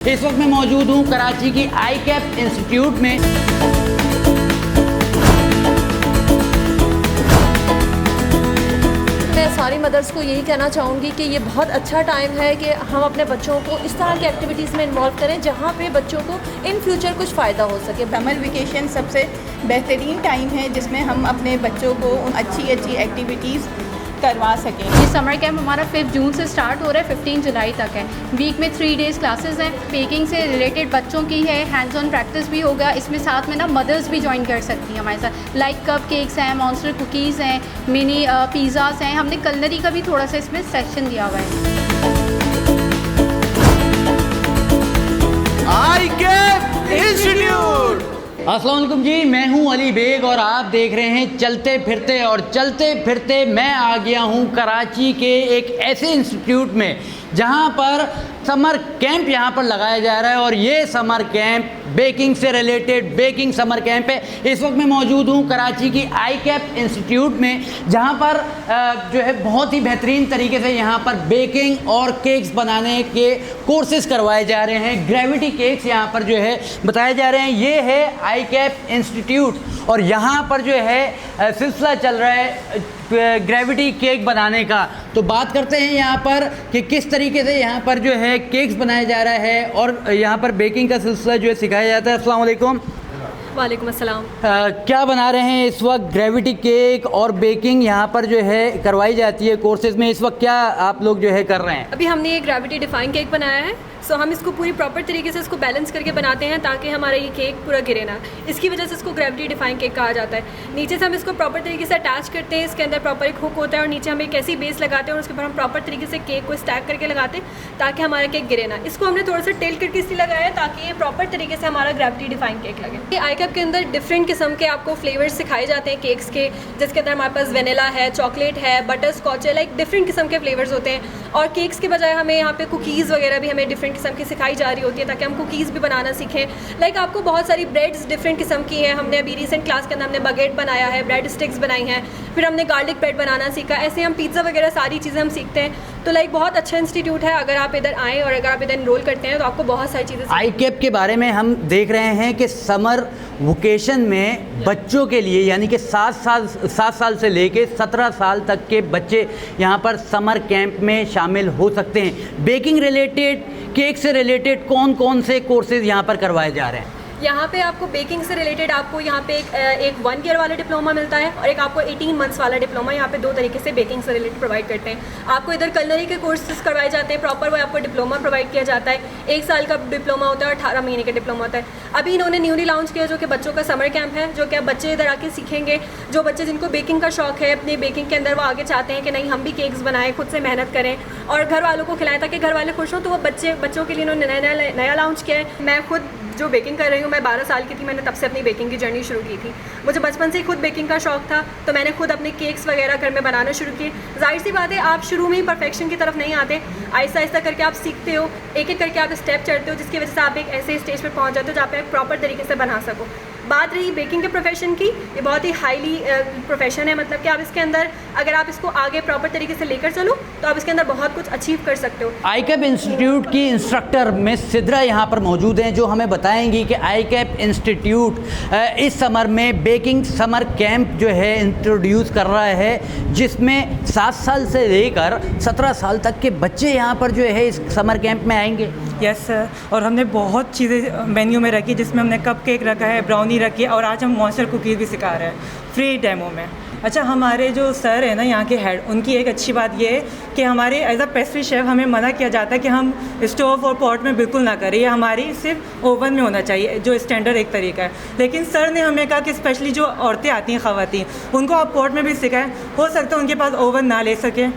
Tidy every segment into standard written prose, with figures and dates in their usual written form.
इस वक्त मैं मौजूद हूँ कराची की आईकैप इंस्टीट्यूट में। मैं सारी मदर्स को यही कहना चाहूँगी कि ये बहुत अच्छा टाइम है कि हम अपने बच्चों को इस तरह की एक्टिविटीज़ में इन्वॉल्व करें जहाँ पे बच्चों को इन फ्यूचर कुछ फ़ायदा हो सके। समर वेकेशन सबसे बेहतरीन टाइम है जिसमें हम अपने बच्चों को अच्छी एक्टिविटीज़ करवा सकें। ये समर कैंप हमारा 5 जून से स्टार्ट हो रहा है, 15 जुलाई तक है। वीक में 3 डेज़ क्लासेस हैं। बेकिंग से रिलेटेड बच्चों की है, हैंड्स ऑन प्रैक्टिस भी होगा। इसमें साथ में ना मदर्स भी ज्वाइन कर सकती हैं हमारे साथ। लाइक कप केक्स हैं, मॉन्स्टर कुकीज़ हैं, मिनी पिज़्ज़ास हैं। हमने कलनरी का भी थोड़ा सा इसमें सेक्शन दिया हुआ है। आईकैप इंस्टीट्यूट। अस्सलाम वालेकुम जी, मैं हूं अली बेग और आप देख रहे हैं चलते फिरते। और चलते फिरते मैं आ गया हूं कराची के एक ऐसे इंस्टीट्यूट में जहां पर समर कैंप यहां पर लगाया जा रहा है। और ये समर कैंप बेकिंग से रिलेटेड बेकिंग समर कैंप है। इस वक्त मैं मौजूद हूं कराची की आईकैप इंस्टीट्यूट में जहां पर जो है बहुत ही बेहतरीन तरीके से यहां पर बेकिंग और केक्स बनाने के कोर्सेज करवाए जा रहे हैं। ग्रेविटी केक्स यहां पर जो है बताए जा रहे हैं। ये है आईकैप इंस्टीट्यूट और यहाँ पर जो है सिलसिला चल रहा है ग्रेविटी केक बनाने का। तो बात करते हैं यहाँ पर कि किस तरीके से यहाँ पर जो है केक्स बनाया जा रहा है और यहाँ पर बेकिंग का सिलसिला जो है सिखाया जाता है। अस्सलाम वालेकुम। वालेकुम अस्सलाम। क्या बना रहे हैं इस वक्त? ग्रेविटी केक और बेकिंग यहाँ पर जो है करवाई जाती है कोर्सेज में। इस वक्त क्या आप लोग जो है कर रहे हैं? अभी हमने ये ग्रेविटी डिफाइन केक बनाया है। सो हम इसको पूरी प्रॉपर तरीके से इसको बैलेंस करके बनाते हैं ताकि हमारा ये केक पूरा गिरे ना। इसकी वजह से इसको ग्रेविटी डिफाइन केक कहा जाता है। नीचे से हम इसको प्रॉपर तरीके से अटैच करते हैं। इसके अंदर प्रॉपर एक हुक होता है और नीचे हम एक ऐसी बेस लगाते हैं और उसके ऊपर हम प्रॉपर तरीके से केक को स्टैक करके लगाते हैं ताकि हमारा केक गिरे ना। इसको हमने थोड़ा सा टेल करके इसलिए लगाया है ताकि ये प्रॉपर तरीके से हमारा ग्रेविटी डिफाइन केक लगे। ये आईकैप के अंदर डिफरेंट किस्म के आपको फ्लेवर्स सिखाए जाते हैं केक्स के, जिसके अंदर हमारे पास वेनिला है, चॉकलेट है, बटर स्कॉच है, लाइक डिफरेंट किस्म के फ्लेवर्स होते हैं। और केक्स के बजाय हमें यहाँ पे कुकीज़ वगैरह भी हमें डिफरेंट किस्म की सिखाई जा रही होती है ताकि हम कुकीज़ भी बनाना सीखें। लाइक आपको बहुत सारी ब्रेड्स डिफरेंट किस्म की हैं। हमने अभी रिसेंट क्लास के अंदर हमने बगेट बनाया है, ब्रेड स्टिक्स बनाई हैं, फिर हमने गार्लिक ब्रेड बनाना सीखा। ऐसे हम पिज़्ज़ा वगैरह सारी चीज़ें हम सीखते हैं। तो लाइक बहुत अच्छा इंस्टीट्यूट है। अगर आप इधर आएँ और अगर आप इधर इनरोल करते हैं तो आपको बहुत सारी चीज़ें। आईकैप के बारे में हम देख रहे हैं कि समर वेकेशन में बच्चों के लिए यानी कि 7 साल से लेके 17 साल तक के बच्चे यहाँ पर समर कैंप में शामिल हो सकते हैं। बेकिंग रिलेटेड, केक से रिलेटेड कौन कौन से कोर्सेज यहाँ पर करवाए जा रहे हैं? यहाँ पे आपको बेकिंग से रिलेटेड आपको यहाँ पे एक 1 ईयर वाला डिप्लोमा मिलता है और एक आपको 18 मंथ्स वाला डिप्लोमा। यहाँ पे 2 तरीके से बेकिंग से रिलेटेड प्रोवाइड करते हैं। आपको इधर कलनरी के कोर्सेज करवाए जाते हैं, प्रॉपर वो आपको डिप्लोमा प्रोवाइड किया जाता है। 1 साल का डिप्लोमा होता है और 18 महीने का डिप्लोमा होता है। अभी इन्होंने न्यूली लॉन्च किया जो कि बच्चों का समर कैंप है, जो कि अब बच्चे इधर आके सीखेंगे। जो बच्चे जिनको बेकिंग का शौक है, अपने बेकिंग के अंदर वो आगे चाहते हैं कि नहीं हम भी केक्स बनाएं, खुद से मेहनत करें और घर वालों को खिलाएं ताकि घर वाले खुश हों। तो वो बच्चों के लिए इन्होंने नया लॉन्च किया है। मैं खुद जो बेकिंग कर रही हूँ, मैं 12 साल की थी, मैंने तब से अपनी बेकिंग की जर्नी शुरू की थी। मुझे बचपन से ही खुद बेकिंग का शौक था तो मैंने खुद अपने केक्स वगैरह घर में बनाना शुरू किए। जाहिर सी बात है आप शुरू में ही परफेक्शन की तरफ नहीं आते, आहिस्ता आहिस्ता करके आप सीखते हो, एक एक करके आप स्टेप चढ़ते हो, जिसकी वजह से आप एक ऐसे स्टेज पर पहुँच जाते हो जहाँ पे आप प्रॉपर तरीके से बना सको। बात रही बेकिंग के प्रोफेशन की, ये बहुत ही हाईली प्रोफेशन है। मतलब कि आप इसके अंदर अगर आप इसको आगे प्रॉपर तरीके से लेकर चलो तो आप इसके अंदर बहुत कुछ अचीव कर सकते हो। आईकैप इंस्टीट्यूट की इंस्ट्रक्टर मिस सिद्रा यहाँ पर मौजूद हैं जो हमें बताएंगी कि आईकैप इंस्टीट्यूट इस समर में बेकिंग समर कैंप जो है इंट्रोड्यूस कर रहा है, जिसमें 7 साल से लेकर 17 साल तक के बच्चे यहाँ पर जो है इस समर कैंप में आएंगे। यस सर, और हमने बहुत चीज़ें मेन्यू में रखी जिसमें हमने कप केक रखा है, ब्राउनी रखी है और आज हम मॉन्स्टर कुकीज़ भी सिखा रहे हैं फ्री डेमो में। अच्छा, हमारे जो सर है ना यहाँ के हेड, उनकी एक अच्छी बात ये है कि हमारे एज अ पेस्ट्री शेफ़ हमें मना किया जाता है कि हम स्टोव और पॉट में बिल्कुल ना करें, ये हमारी सिर्फ ओवन में होना चाहिए जो स्टैंडर्ड एक तरीका है। लेकिन सर ने हमें कहा कि स्पेशली जो औरतें आती हैं, ख़वातीन, उनको आप पॉट में भी सिखाएं। हो सकता है उनके पास ओवन ना ले सकें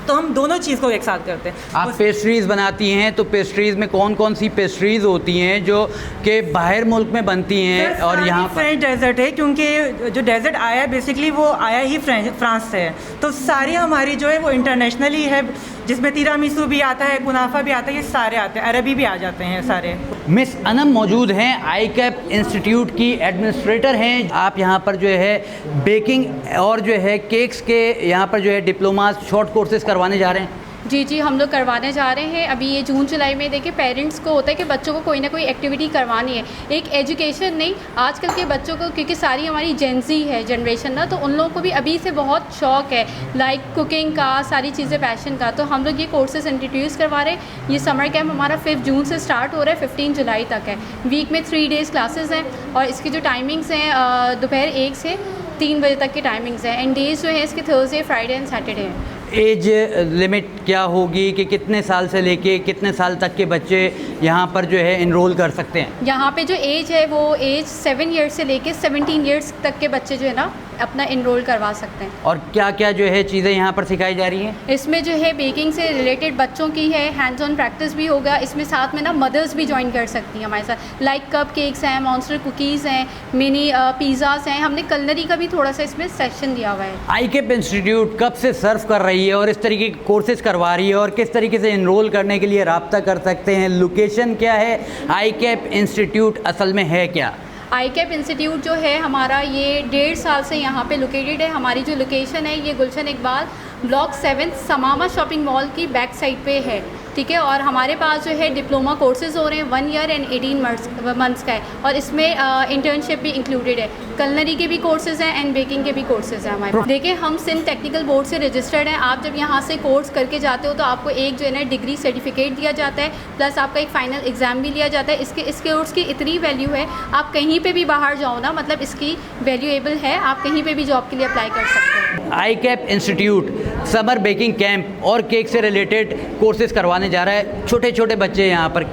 तो हम दोनों चीज़ को एक साथ करते हैं। आप पेस्ट्रीज़ बनाती हैं तो पेस्ट्रीज़ में कौन कौन सी पेस्ट्रीज़ होती हैं जो कि बाहर मुल्क में बनती हैं और यहाँ पर? फ्रेंच डेजर्ट है, क्योंकि जो डेजर्ट आया है बेसिकली वो आया ही फ्रांस से है, तो सारी हमारी जो है वो इंटरनेशनली है, जिसमें तिरामिसू भी आता है, कुनाफा भी आता है, ये सारे आते हैं, अरबी भी आ जाते हैं सारे। मिस अनम मौजूद हैं, आईकैप इंस्टीट्यूट की एडमिनिस्ट्रेटर हैं। आप यहाँ पर जो है बेकिंग और जो है केक्स के यहाँ पर जो है डिप्लोमा शॉर्ट कोर्सेज करवाने जा रहे हैं। जी जी, हम लोग करवाने जा रहे हैं अभी ये जून जुलाई में। देखिए पेरेंट्स को होता है कि बच्चों को कोई ना कोई एक्टिविटी करवानी है, एक एजुकेशन नहीं, आजकल के बच्चों को क्योंकि सारी हमारी जेंजी है जनरेशन ना, तो उन लोगों को भी अभी से बहुत शौक है लाइक कुकिंग का, सारी चीज़ें पैशन का। तो हम लोग ये कोर्सेज इंट्रोड्यूस करवा रहे हैं। ये समर कैंप हमारा 5 जून से स्टार्ट हो रहा है, 15 जुलाई तक है। वीक में 3 डेज़ क्लासेस हैं और इसकी जो टाइमिंग्स हैं दोपहर 1 से 3 बजे तक की टाइमिंग्स हैं। एंड डेज़ जो है इसके थर्सडे, फ्राइडे एंड सैटरडे हैं। एज लिमिट क्या होगी कि कितने साल से लेके कितने साल तक के बच्चे यहाँ पर जो है इनरोल कर सकते हैं? यहाँ पे जो एज है वो एज 7 ईयर्स से लेके 17 ईयर्स तक के बच्चे जो है ना अपना इनरोल करवा सकते हैं। और क्या क्या जो है चीज़ें यहाँ पर सिखाई जा रही हैं? इसमें जो है बेकिंग से रिलेटेड बच्चों की है, हैंड्स ऑन प्रैक्टिस भी होगा। इसमें साथ में ना मदर्स भी ज्वाइन कर सकती हैं हमारे साथ, लाइक कप केक्स हैं, मॉन्स्टर कुकीज़ हैं, मिनी पिज़्ज़ास हैं। हमने कलनरी का भी थोड़ा सा इसमें सेक्शन दिया हुआ है। आईकेप इंस्टीट्यूट कब से सर्व कर रही है और इस तरीके के कोर्सेज करवा रही है और किस तरीके से इनरोल करने के लिए रब्ता कर सकते हैं? लोकेशन क्या है? आईकेप इंस्टीट्यूट असल में है क्या? आईकेप इंस्टीट्यूट जो है हमारा ये 1.5 साल से यहाँ पे लोकेटेड है। हमारी जो लोकेशन है ये गुलशन इकबाल ब्लॉक 7 समामा शॉपिंग मॉल की बैक साइड पे है, ठीक है। और हमारे पास जो है डिप्लोमा कोर्सेज हो रहे हैं 1 ईयर एंड 18 मंथ्स का है और इसमें इंटर्नशिप भी इंक्लूडेड है। कलनरी के भी कोर्सेज हैं एंड बेकिंग के भी कोर्सेज हैं हमारे पास। देखिए हम सिंध टेक्निकल बोर्ड से रजिस्टर्ड हैं। आप जब यहाँ से कोर्स करके जाते हो तो आपको एक जो है ना डिग्री सर्टिफिकेट दिया जाता है, प्लस आपका एक फाइनल एग्ज़ाम भी लिया जाता है। इस कोर्स की इतनी वैल्यू है, आप कहीं पर भी बाहर जाओ ना, मतलब इसकी वैल्यूएबल है, आप कहीं पर भी जॉब के लिए अप्लाई कर सकते हैं। आईकेप इंस्टीट्यूट समर बेकिंग कैंप और केक से रिलेटेड कोर्सेज करवाने जा रहा है। छोटे छोटे बच्चे यहाँ पर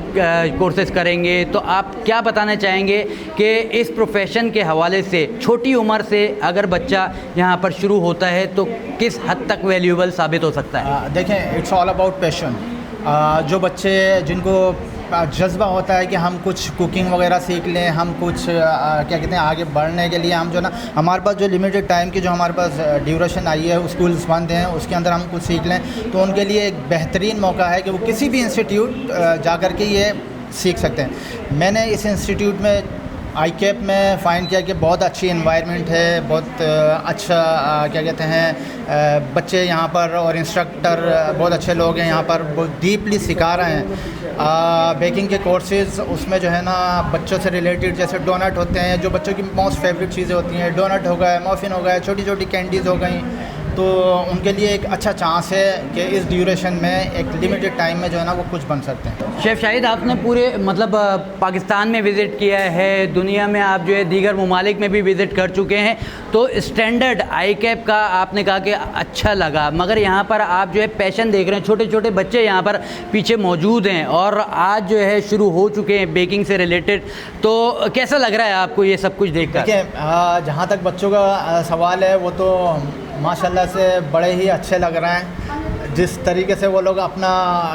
कोर्सेज करेंगे, तो आप क्या बताना चाहेंगे कि इस प्रोफेशन के हवाले से छोटी उम्र से अगर बच्चा यहाँ पर शुरू होता है तो किस हद तक वैल्यूएबल साबित हो सकता है? देखें, इट्स ऑल अबाउट पैशन। जो बच्चे जिनको जज्बा होता है कि हम कुछ कुकिंग वगैरह सीख लें, हम कुछ क्या कहते हैं आगे बढ़ने के लिए हम जो ना हमारे पास जो लिमिटेड टाइम की जो हमारे पास ड्यूरेशन आई है, स्कूल्स बंद हैं, उसके अंदर हम कुछ सीख लें, तो उनके लिए एक बेहतरीन मौका है कि वो किसी भी इंस्टीट्यूट जा कर के ये सीख सकते हैं। मैंने इस इंस्टीट्यूट में आईकेप में फ़ाइंड किया कि बहुत अच्छी एनवायरनमेंट है, बहुत अच्छा क्या कहते हैं बच्चे यहाँ पर और इंस्ट्रक्टर बहुत अच्छे लोग हैं यहाँ पर, बहुत डीपली सिखा रहे हैं। बेकिंग के कोर्सेज़ उसमें जो है ना बच्चों से रिलेटेड, जैसे डोनट होते हैं जो बच्चों की मोस्ट फेवरेट चीज़ें होती हैं, डोनट हो गए, मफ़िन हो गए, छोटी छोटी कैंडीज़ हो गई, तो उनके लिए एक अच्छा चांस है कि इस ड्यूरेशन में एक लिमिटेड टाइम में जो है ना वो कुछ बन सकते हैं। शेफ़ शाहिद, आपने पूरे मतलब पाकिस्तान में विज़िट किया है, दुनिया में आप जो है दीगर ममालिक में भी विज़िट कर चुके हैं, तो स्टैंडर्ड आईकेप का आपने कहा कि अच्छा लगा, मगर यहाँ पर आप जो है पैशन देख रहे हैं, छोटे छोटे बच्चे यहाँ पर पीछे मौजूद हैं और आज जो है शुरू हो चुके हैं बेकिंग से रिलेटेड, तो कैसा लग रहा है आपको ये सब कुछ देख कर? देखिए, जहाँ तक बच्चों का सवाल है वो तो माशाल्लाह से बड़े ही अच्छे लग रहे हैं। जिस तरीके से वो लोग अपना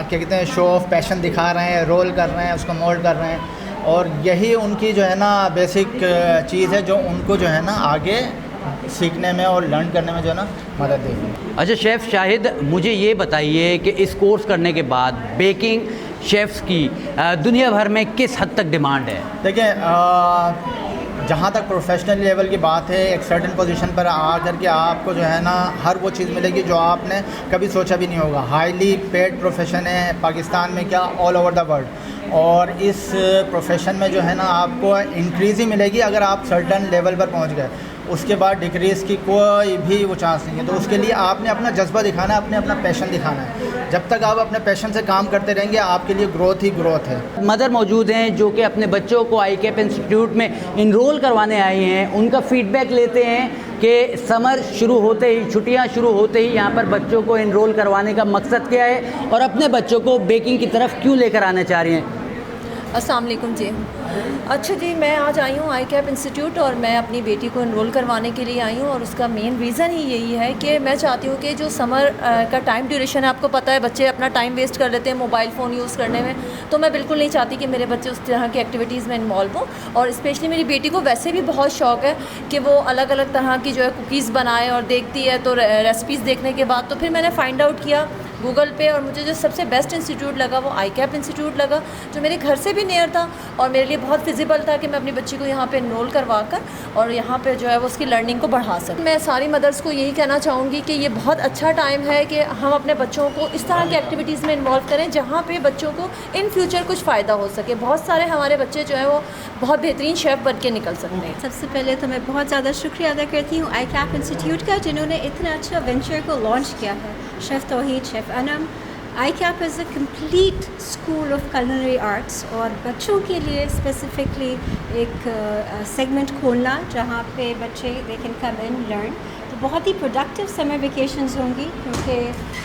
क्या कहते हैं शो ऑफ पैशन दिखा रहे हैं, रोल कर रहे हैं, उसको मोल्ड कर रहे हैं, और यही उनकी जो है ना बेसिक चीज़ है जो उनको जो है ना आगे सीखने में और लर्न करने में जो है ना मदद देगी। अच्छा शेफ़ शाहिद, मुझे ये बताइए कि इस कोर्स करने के बाद बेकिंग शेफ़्स की दुनिया भर में किस हद तक डिमांड है? देखिए, जहाँ तक प्रोफेशनल लेवल की बात है, एक सर्टेन पोजीशन पर आकर के आपको जो है ना हर वो चीज़ मिलेगी जो आपने कभी सोचा भी नहीं होगा। हाईली पेड प्रोफेशन है पाकिस्तान में, क्या ऑल ओवर द वर्ल्ड, और इस प्रोफेशन में जो है ना आपको इंक्रीज़ ही मिलेगी अगर आप सर्टेन लेवल पर पहुँच गए, उसके बाद डिक्रीज़ की कोई भी वो चांस नहीं है। तो उसके लिए आपने अपना जज्बा दिखाना है, अपना पैशन दिखाना है। जब तक आप अपने पैशन से काम करते रहेंगे आपके लिए ग्रोथ ही ग्रोथ है। मदर मौजूद हैं जो कि अपने बच्चों को आईकेप इंस्टीट्यूट में इनरोल करवाने आई हैं, उनका फीडबैक लेते हैं कि समर शुरू होते ही, छुट्टियां शुरू होते ही यहाँ पर बच्चों को इनरोल करवाने का मकसद क्या है और अपने बच्चों को बेकिंग की तरफ क्यों लेकर आना चाह रही हैं। अस्सलाम वालेकुम जी। अच्छा जी, मैं आज आई हूँ आईकेप इंस्टीट्यूट और मैं अपनी बेटी को इनरोल करवाने के लिए आई हूँ, और उसका मेन रीज़न ही यही है कि मैं चाहती हूँ कि जो समर का टाइम ड्यूरेशन है, आपको पता है बच्चे अपना टाइम वेस्ट कर लेते हैं मोबाइल फ़ोन यूज़ करने में, तो मैं बिल्कुल नहीं चाहती कि मेरे बच्चे उस तरह की एक्टिविटीज़ में इन्वॉल्व हों। और स्पेशली मेरी बेटी को वैसे भी बहुत शौक़ है कि वो अलग अलग तरह की जो है कुकीज़ बनाए, और देखती है तो रेसिपीज़ देखने के बाद तो फिर मैंने फ़ाइंड आउट किया गूगल पे, और मुझे जो सबसे बेस्ट इंस्टीट्यूट लगा वो ICAP इंस्टीट्यूट लगा, जो मेरे घर से भी नियर था और मेरे लिए बहुत फिजिबल था कि मैं अपनी बच्ची को यहाँ पे एनरोल करवा कर और यहाँ पे जो है वो उसकी लर्निंग को बढ़ा सकूँ। मैं सारी मदर्स को यही कहना चाहूँगी कि ये बहुत अच्छा टाइम है कि हम अपने बच्चों को इस तरह की एक्टिविटीज़ में इन्वॉल्व करें जहाँ पे बच्चों को इन फ्यूचर कुछ फ़ायदा हो सके। बहुत सारे हमारे बच्चे जो हैं वो बहुत बेहतरीन शेफ़ बन के निकल सकते हैं। सबसे पहले तो मैं बहुत ज़्यादा शुक्रिया अदा करती हूँ ICAP इंस्टीट्यूट का, जिन्होंने इतना अच्छा वेंचर को लॉन्च किया है। Chef Tauheed, chef Anam, ICAP is a complete school of culinary arts, और बच्चों के लिए स्पेसिफिकली एक सेगमेंट खोलना जहाँ पे बच्चे they can come in learn. तो बहुत ही प्रोडक्टिव समर वेकेशंस होंगी, क्योंकि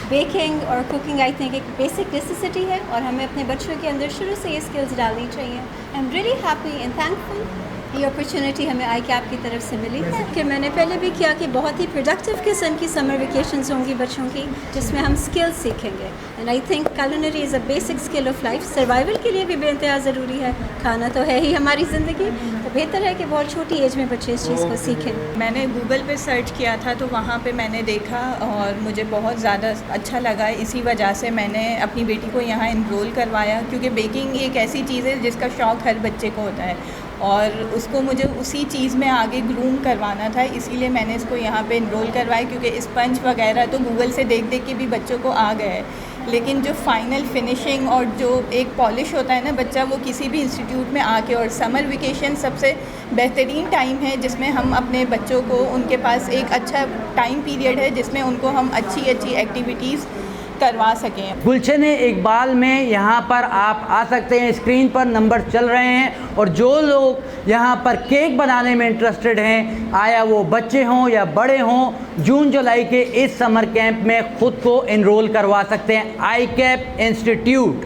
बेकिंग और कुकिंग आई थिंक एक बेसिक नेसेसिटी है और हमें अपने बच्चों के अंदर शुरू से ये स्किल्स डालनी चाहिए। I am really happy and thankful ये अपॉर्चुनिटी हमें ICAP की तरफ से मिली है कि मैंने पहले भी किया कि बहुत ही प्रोडक्टिव किस्म की समर वेकेशंस होंगी बच्चों की, जिसमें हम स्किल्स सीखेंगे। And I think culinary is a basic skill of life, survival के लिए भी बेइंतहा ज़रूरी है। खाना तो है ही हमारी ज़िंदगी, तो बेहतर है कि बहुत छोटी एज में बच्चे इस चीज़ को सीखें। मैंने गूगल पे सर्च किया था तो वहाँ पे मैंने देखा और मुझे बहुत ज़्यादा अच्छा लगा। इसी वजह से मैंने अपनी बेटी को यहाँ इनरोल करवाया, क्योंकि बेकिंग एक ऐसी चीज़ है जिसका शौक़ हर बच्चे को होता है और उसको मुझे उसी चीज़ में आगे ग्रूम करवाना था, इसीलिए मैंने इसको यहाँ पे इनरोल करवाया। क्योंकि स्पंज वगैरह तो गूगल से देख देख के भी बच्चों को आ गए है, लेकिन जो फाइनल फिनिशिंग और जो एक पॉलिश होता है ना बच्चा, वो किसी भी इंस्टीट्यूट में आके, और समर वेकेशन सबसे बेहतरीन टाइम है जिसमें हम अपने बच्चों को, उनके पास एक अच्छा टाइम पीरियड है जिसमें उनको हम अच्छी अच्छी एक्टिविटीज़ करवा सकें। गुलशन-ए-इकबाल में यहाँ पर आप आ सकते हैं, स्क्रीन पर नंबर चल रहे हैं, और जो लोग यहाँ पर केक बनाने में इंटरेस्टेड हैं, आया वो बच्चे हों या बड़े हों, जून जुलाई के इस समर कैंप में ख़ुद को एनरोल करवा सकते हैं। ICAP institute